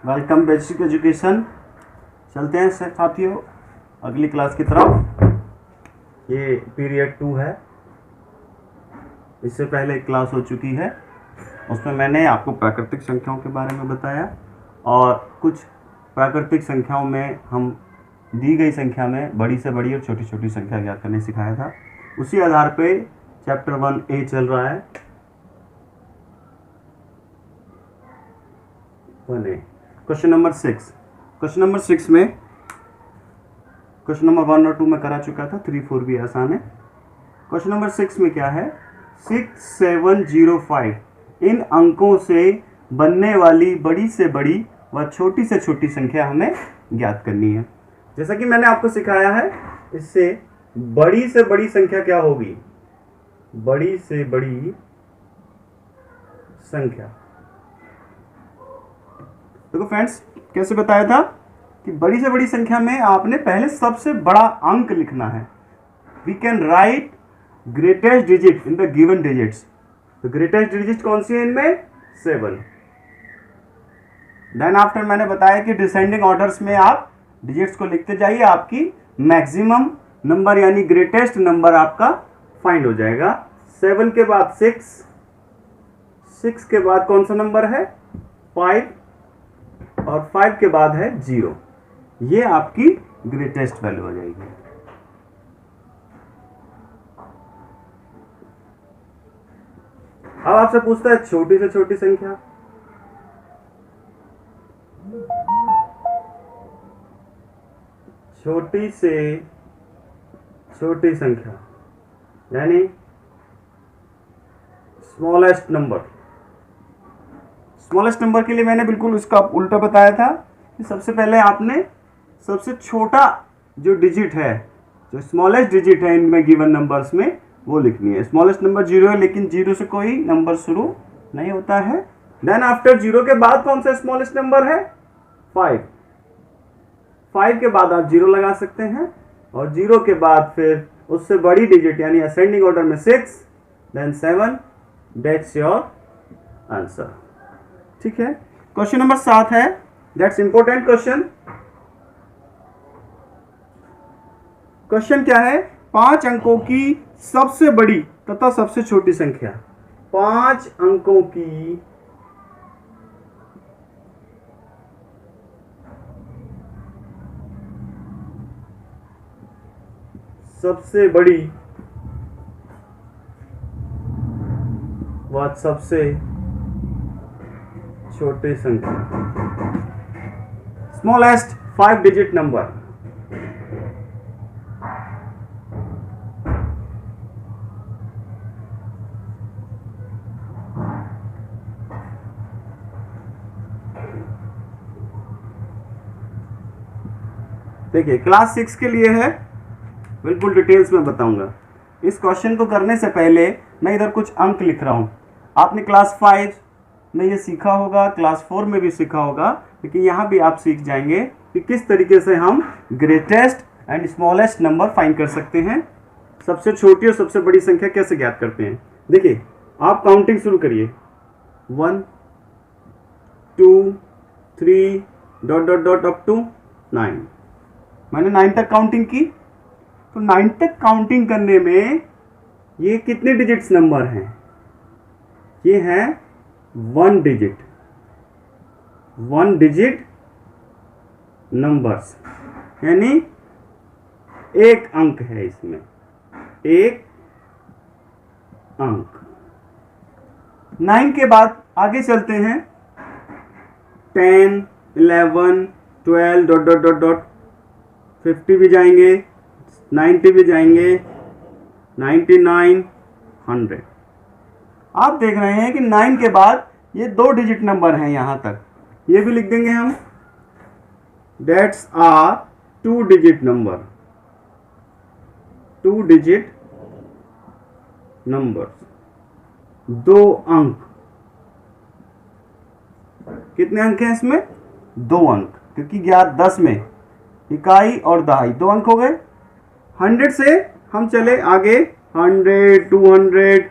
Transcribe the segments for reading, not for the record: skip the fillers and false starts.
Welcome basic education. चलते हैं साथियों अगली क्लास की तरफ। ये पीरियड 2 है। इससे पहले एक क्लास हो चुकी है, उसमें मैंने आपको प्राकृतिक संख्याओं के बारे में बताया और कुछ प्राकृतिक संख्याओं में हम दी गई संख्या में बड़ी से बड़ी और छोटी छोटी संख्या ज्ञात करने सिखाया था। उसी आधार पे चैप्टर 1A चल रहा है। 1A question number 6। Question number 6 में क्वेश्चन नंबर 1 और 2 में करा चुका था, 3, 4 भी आसान है। क्वेश्चन नंबर 6 में क्या है, 6705 इन अंकों से बनने वाली बड़ी से बड़ी व छोटी से छोटी संख्या हमें ज्ञात करनी है। जैसा कि मैंने आपको सिखाया है, इससे बड़ी से बड़ी संख्या क्या होगी, बड़ी से बड़ी संख्या। देखो फ्रेंड्स, कैसे बताया था कि बड़ी से बड़ी संख्या में आपने पहले सबसे बड़ा अंक लिखना है। We can write greatest digit in the given digits. तो ग्रेटेस्ट डिजिट कौन सी है इनमें, 7। देन आफ्टर मैंने बताया कि डिसेंडिंग ऑर्डर्स में आप डिजिट्स को लिखते जाइए, आपकी मैक्सिमम नंबर यानी ग्रेटेस्ट नंबर आपका फाइंड हो जाएगा। 7 के बाद 6 के बाद कौन सा नंबर है, 5 और 5 के बाद है 0। ये आपकी ग्रेटेस्ट वैल्यू हो जाएगी। अब आपसे पूछता है छोटी से छोटी संख्या। छोटी से छोटी संख्या यानी स्मॉलेस्ट नंबर। स्मॉलेस्ट नंबर के लिए मैंने बिल्कुल उसका उल्टा बताया था कि सबसे पहले आपने सबसे छोटा जो डिजिट है, जो स्मॉलेस्ट डिजिट है इनमें गिवन नंबर्स में, वो लिखनी है। स्मॉलेस्ट नंबर 0 है, लेकिन 0 से कोई नंबर शुरू नहीं होता है। देन आफ्टर 0 के बाद कौन सा स्मॉलेस्ट नंबर है, 5। 5 के बाद आप 0 लगा सकते हैं और 0 के बाद फिर उससे बड़ी डिजिट यानी असेंडिंग ऑर्डर में 6, देन 7। That's your answer. ठीक है। क्वेश्चन नंबर 7 है, दैट्स इंपॉर्टेंट क्वेश्चन। क्वेश्चन क्या है, 5 अंकों की सबसे बड़ी तथा सबसे छोटी संख्या। 5 अंकों की सबसे बड़ी व सबसे छोटी संख्या, स्मॉलेस्ट 5 डिजिट नंबर। देखिए क्लास 6 के लिए है, बिल्कुल डिटेल्स में बताऊंगा। इस क्वेश्चन को करने से पहले मैं इधर कुछ अंक लिख रहा हूं। आपने क्लास 5 में ये सीखा होगा, क्लास 4 में भी सीखा होगा, लेकिन यहाँ भी आप सीख जाएंगे कि किस तरीके से हम greatest and smallest number find कर सकते हैं, सबसे छोटी और सबसे बड़ी संख्या कैसे ज्ञात करते हैं। देखिए आप काउंटिंग शुरू करिए, 1 2 3 dot dot dot up to 9। मैंने 9 तक काउंटिंग की, तो 9 तक काउंटिंग करने में ये कितने डिजिट्स नंबर हैं, ये हैं 1 डिजिट। 1 डिजिट नंबर्स यानी एक अंक है इसमें, एक अंक। 9 के बाद आगे चलते हैं, 10 11 12 डॉट डॉट डॉट डॉट 50 भी जाएंगे, 90 भी जाएंगे, 99 100। आप देख रहे हैं कि 9 के बाद ये 2 डिजिट नंबर हैं, यहां तक ये भी लिख देंगे हम, that's are 2 digit number. 2 digit number, 2 अंक। कितने अंक हैं इसमें, 2 अंक, क्योंकि 10 में इकाई और दहाई 2 अंक हो गए। 100 से हम चले आगे, 100 200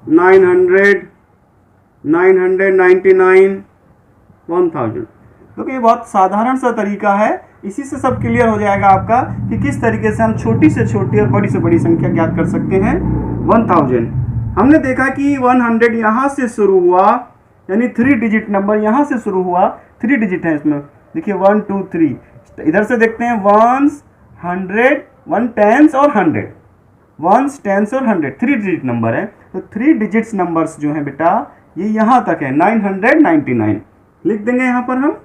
900 999 1000। क्योंकि ये बहुत साधारण सा तरीका है, इसी से सब क्लियर हो जाएगा आपका कि किस तरीके से हम छोटी से छोटी और बड़ी से बड़ी संख्या ज्ञात कर सकते हैं। 1000 हमने देखा कि 100 यहाँ से शुरू हुआ, यानी 3 डिजिट नंबर यहाँ से शुरू हुआ, 3 डिजिट है इसमें, देखिए 1 2 3। इधर से देखते हैं 1s 100 1 10s और 100, 1s 10s और 100 3 डिजिट नंबर है। तो 3 डिजिट्स नंबर्स जो है बेटा ये यहाँ तक है 999 लिख देंगे यहाँ पर हम।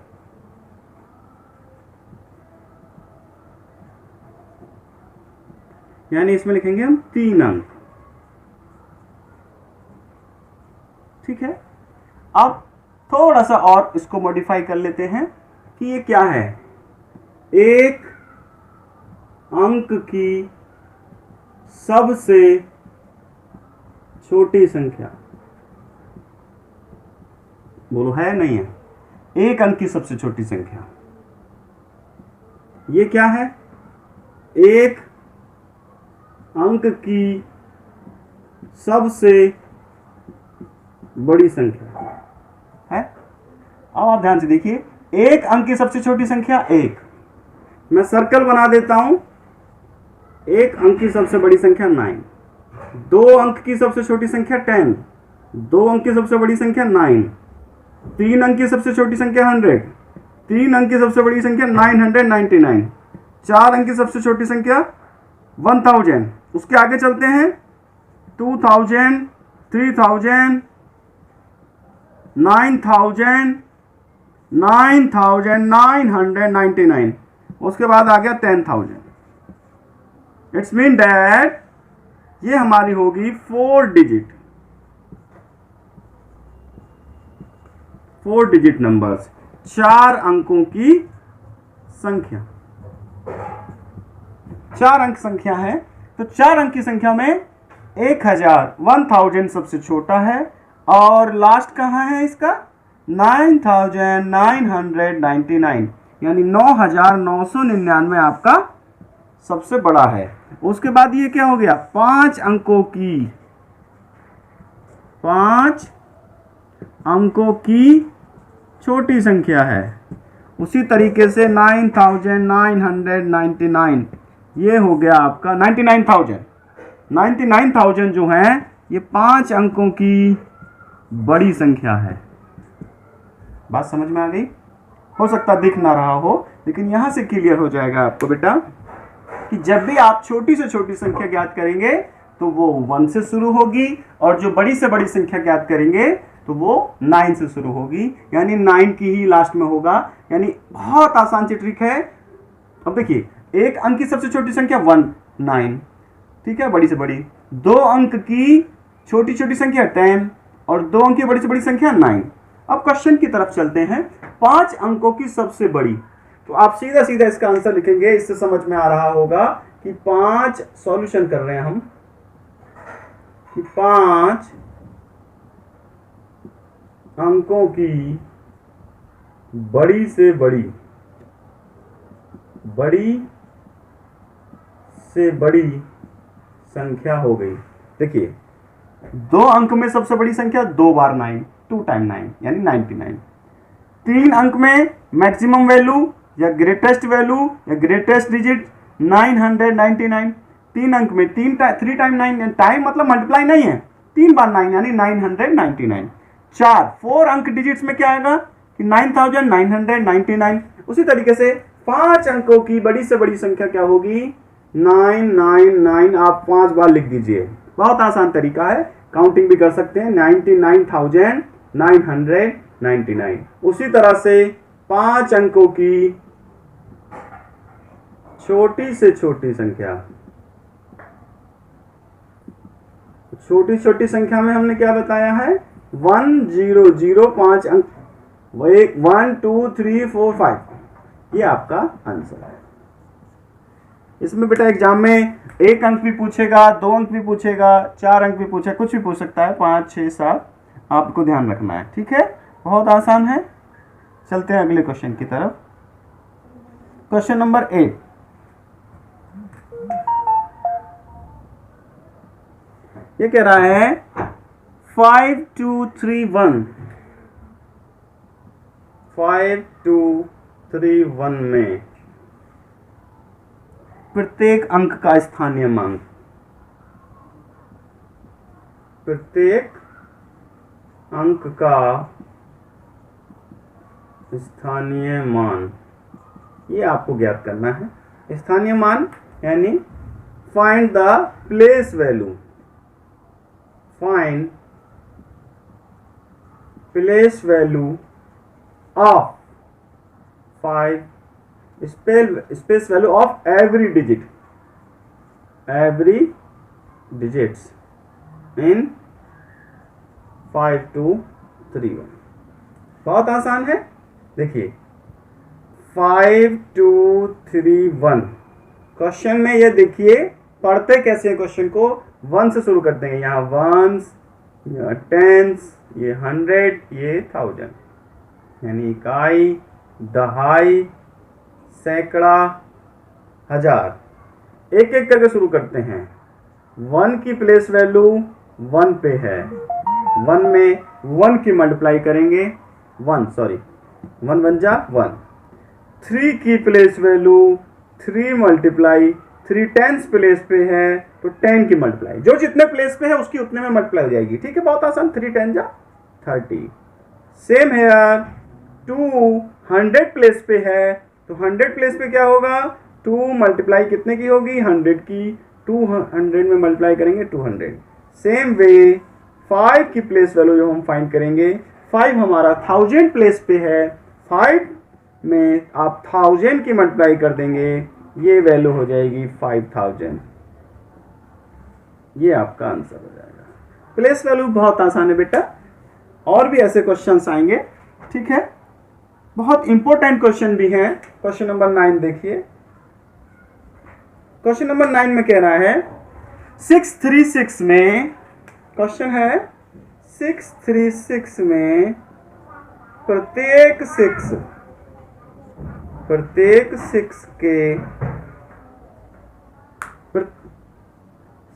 यानी इसमें लिखेंगे हम 3 अंक, ठीक है। अब थोड़ा सा और इसको मॉडिफाई कर लेते हैं कि ये क्या है, एक अंक की सबसे छोटी संख्या, बोलो है नहीं है, एक अंक की सबसे छोटी संख्या, ये क्या है, एक अंक की सबसे बड़ी संख्या है। अब आप ध्यान से देखिए, एक अंक की सबसे छोटी संख्या 1, मैं सर्कल बना देता हूं, एक अंक की सबसे बड़ी संख्या 9, 2 अंक की सबसे छोटी संख्या 10, 2 अंक की सबसे बड़ी संख्या 9, 3 अंक की सबसे छोटी संख्या 100, 3 अंक की सबसे बड़ी संख्या 999, 4 अंक की सबसे छोटी संख्या 1000। उसके आगे चलते हैं 2000, 3000, 9000, 9999, उसके बाद आ गया 10,000। इट्स मीन दैट ये हमारी होगी 4 डिजिट नंबर्स, 4 अंकों की संख्या, 4 अंक संख्या है। तो 4 अंक की संख्या में 1000 सबसे छोटा है और लास्ट कहाँ है इसका 9999, यानी 9999 आपका सबसे बड़ा है। उसके बाद ये क्या हो गया, 5 अंकों की छोटी संख्या है। उसी तरीके से 9999 ये हो गया आपका 99,000 जो है ये 5 अंकों की बड़ी संख्या है। बात समझ में आ गई? हो सकता दिख ना रहा हो, लेकिन यहां से क्लियर हो जाएगा आपको बेटा कि जब भी आप छोटी से छोटी संख्या ज्ञात करेंगे तो वो 1 से शुरू होगी, और जो बड़ी से बड़ी संख्या ज्ञात करेंगे तो वो 9 से शुरू होगी, यानी 9 की ही लास्ट में होगा। यानी बहुत आसान सी ट्रिक है। अब देखिए, एक अंक की सबसे छोटी संख्या 1 9, ठीक है, बड़ी से बड़ी। 2 अंक की छोटी छोटी संख्या 10 और 2 अंक की बड़ी से बड़ी संख्या 9। अब क्वेश्चन की तरफ चलते हैं। 5 अंकों की सबसे बड़ी, तो आप सीधा सीधा इसका आंसर लिखेंगे। इससे समझ में आ रहा होगा कि 5 सॉल्यूशन कर रहे हैं हम कि 5 अंकों की बड़ी से बड़ी संख्या हो गई। देखिए, 2 अंक में सबसे बड़ी संख्या 2 बार 9, 2 टाइम 9 यानी 99। 3 अंक में मैक्सिमम वैल्यू या ग्रेटेस्ट वैल्यू या ग्रेटेस्ट डिजिट 999। 3 अंक में 3 टाइम 9, टाइम मतलब मल्टीप्लाई नहीं है, 3 बार 9 यानी 999। 4 अंक डिजिट्स में क्या आएगा कि 9999। उसी तरीके से 5 अंकों की बड़ी से बड़ी संख्या क्या होगी 999। आप 5 बार लिख दीजिए, बहुत आसान तरीका है, काउंटिंग भी कर सकते हैं। 99,999। उसी तरह से 5 अंकों की छोटी से छोटी संख्या, छोटी छोटी संख्या में हमने क्या बताया है 100, 5 अंक, 1 2 3 4 5, ये आपका आंसर है। इसमें बेटा एग्जाम में 1 अंक भी पूछेगा, 2 अंक भी पूछेगा, 4 अंक भी पूछेगा, कुछ भी पूछ सकता है, 5 6 7 आपको ध्यान रखना है, ठीक है। बहुत आसान है। चलते हैं अगले क्वेश्चन की तरफ। क्वेश्चन नंबर 8, ये कह रहा है 5231 5231 में प्रत्येक अंक का स्थानीय मान, प्रत्येक अंक का स्थानीय मान, ये आपको ज्ञात करना है। स्थानीय मान यानी find the place value, find place value of 5 space value of every digit, every digits in 5231। बहुत आसान है। देखिए 5231 क्वेश्चन में, ये देखिए पढ़ते कैसे हैं क्वेश्चन को, 1 से शुरू करते हैं। यहाँ वंस, यहाँ टेंस, ये 100, ये 1000, यानी इकाई, दहाई, सैकड़ा, हजार, एक एक करके शुरू करते हैं। 1 की प्लेस वैल्यू 1 पे है, 1 में 1 की मल्टीप्लाई करेंगे, 1 1 जा 1। 3 की place value 3 multiply, 3 tens place पे है तो 10 की मल्टीप्लाई, जो जितने प्लेस पे है उसकी उतने में मल्टीप्लाई हो जाएगी। ठीक है, बहुत आसान। 3 10 जा 30। सेम है यार, 2 100 प्लेस पे है तो 100 प्लेस पे क्या होगा, 2 मल्टीप्लाई कितने की होगी, 100 की, 200 में मल्टीप्लाई करेंगे 200। सेम वे 5 की प्लेस वैल्यू जो हम फाइंड करेंगे, 5 हमारा 1000 प्लेस पे है, 5 में आप 1000 की मल्टीप्लाई कर देंगे, ये वैल्यू हो जाएगी 5000। ये आपका आंसर हो जाएगा। प्लेस वैल्यू बहुत आसान है बेटा, और भी ऐसे क्वेश्चंस आएंगे। ठीक है, बहुत इंपॉर्टेंट क्वेश्चन भी हैं। क्वेश्चन नंबर 9 देखिए। क्वेश्चन नंबर 9 में कह रहा है 636 में, क्वेश्चन है 636 में प्रत्येक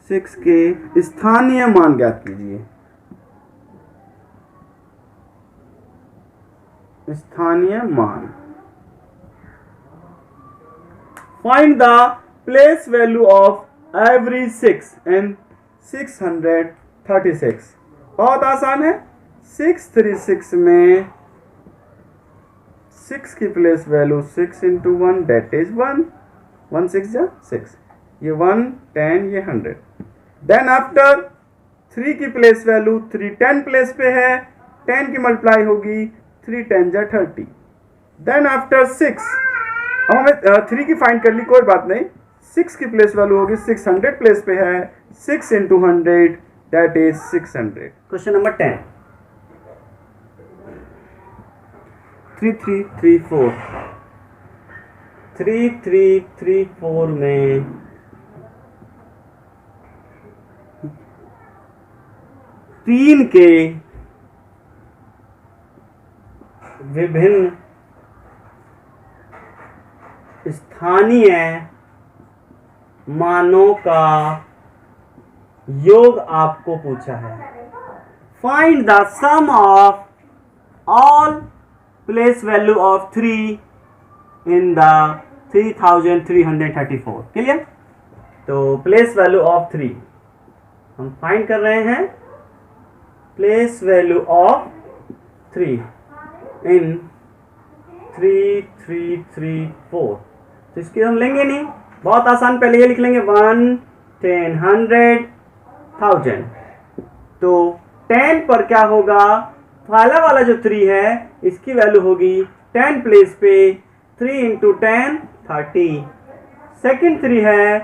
6 के स्थानीय मान ज्ञात कीजिए। स्थानीय मान, find the place value of every 6 in 636। बहुत आसान है। 636 में 6 की place value 6 into 1 that is 1, 1 6 जा 6, ये 1 10, ये 100। देन आफ्टर 3 की प्लेस वैल्यू 3 10 प्लेस पे है, 10 की मल्टीप्लाई होगी, 3 10 जा 30। देन आफ्टर 6, अब हमें 3 की फाइंड कर ली, कोई बात नहीं। 6 की प्लेस वैल्यू होगी 600 प्लेस पे है, 6 into 100 that is 600। Question number 10, 3334। 3334 में 3 के विभिन्न स्थानीय मानों का योग आपको पूछा है। Find the sum of all place value of 3 in the 3334। Clear? तो प्लेस वैल्यू ऑफ 3 हम फाइंड कर रहे हैं। प्लेस वैल्यू ऑफ 3 इन 3334, तो इसकी हम लेंगे नहीं, बहुत आसान। पहले ये लिख लेंगे 1 10 100 1000। तो 10 पर क्या होगा, पहला वाला जो 3 है इसकी वैल्यू होगी 10 प्लेस पे 3 इंटू 10 30। सेकेंड 3 है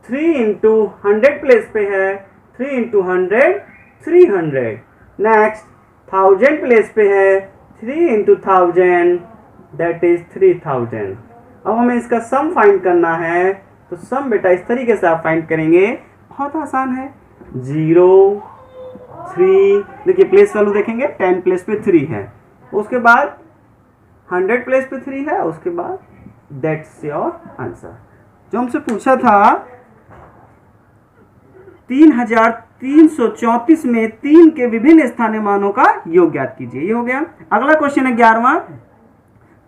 3 इंटू 100 प्लेस पे है, 3 इंटू 100 300। नेक्स्ट 1000 प्लेस पे है, 3 इंटू 1000 दैट इज 3000। अब हमें इसका सम फाइंड करना है, तो सम बेटा इस तरीके से आप फाइंड करेंगे, बहुत आसान है। 0 3, देखिए प्लेस वैल्यू देखेंगे 10 प्लेस पे 3 है, उसके बाद 100 प्लेस पे 3 है, उसके बाद दैट्स योर आंसर। जो हमसे पूछा था 3334 में 3 के विभिन्न स्थानीय मानों का योग ज्ञात कीजिए, ये हो गया। अगला क्वेश्चन है 11वां,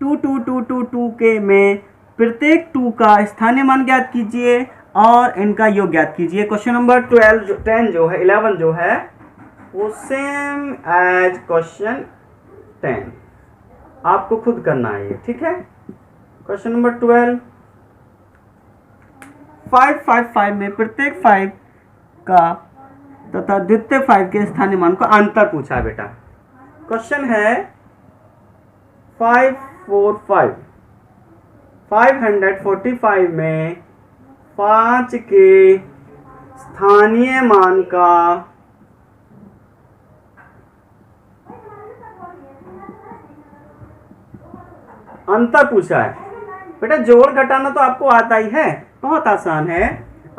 2 2 2 2 2 के में प्रत्येक 2 का स्थानीय मान ज्ञात कीजिए और इनका योग ज्ञात कीजिए। क्वेश्चन नंबर 11 जो है वो सेम एज क्वेश्चन 10, आपको खुद करना है ये, ठीक है। क्वेश्चन नंबर 12, 5 5 5 में प्रत्येक 5 का तथा द्वितीय 5 के स्थानीय मान का अंतर पूछा है बेटा। क्वेश्चन है 5 4 5, 545 में 5 के स्थानीय मान का अंतर पूछा है। बेटा जोड़ घटाना तो आपको आता ही है, बहुत आसान है।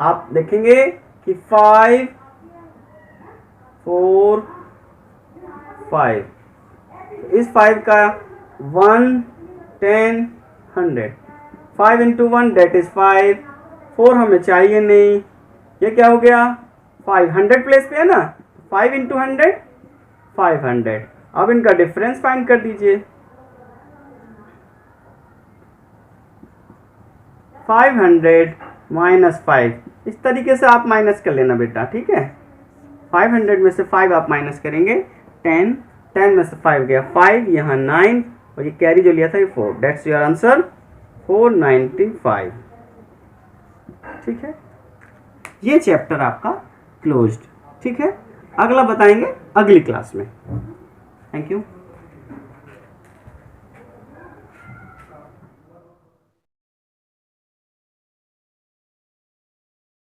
आप देखेंगे कि 5 4 5, इस 5 का 1 10 100, 5 into 1 that is 5, 4 हमें चाहिए नहीं, ये क्या हो गया 500 प्लेस पे है ना, 5 into 100 500। अब इनका डिफरेंस फाइंड कर दीजिए। 500 माइनस 5, इस तरीके से आप माइनस कर लेना बेटा, ठीक है। 500 में से 5 आप माइनस करेंगे, 10 10 में से 5 गया 5, यहाँ 9 और ये कैरी जो लिया था ये 4, दैट्स योर आंसर 495, ठीक है। ये चैप्टर आपका क्लोज्ड, ठीक है। अगला बताएंगे अगली क्लास में। Thank you.